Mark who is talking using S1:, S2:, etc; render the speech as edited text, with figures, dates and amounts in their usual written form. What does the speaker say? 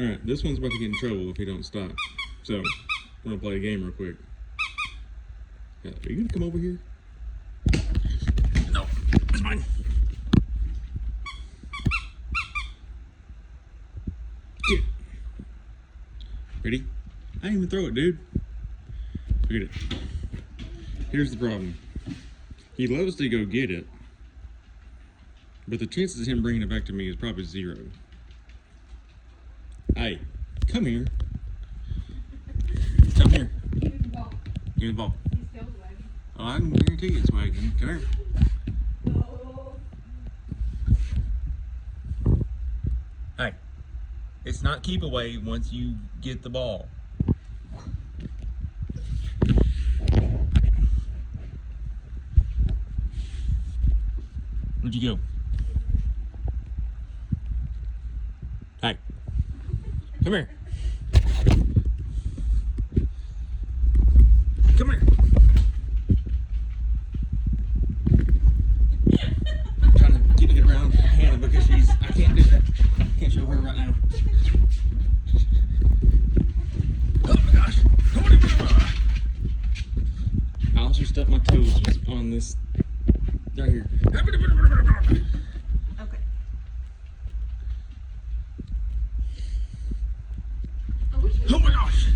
S1: Alright, this one's about to get in trouble if he don't stop. So, we're gonna play a game real quick. Are you gonna come over here? No, it's mine. Get it. Ready? I didn't even throw it, dude. Look at it. Here's the problem. He loves to go get it, but the chances of him bringing it back to me is probably 0. Hey, come here. Come here.
S2: Give me the ball.
S1: Give me the ball.
S2: He's still wagging.
S1: Oh, I can guarantee it's wagging. Come here.
S2: No.
S1: Hey, it's not keep away once you get the ball. Where'd you go? Hey, come here. Come here. I'm trying to get it around Hannah because I can't do that. I can't show her right now. Oh my gosh. I also stuck my toes on this right here.
S2: Okay. I wish
S1: Oh my gosh.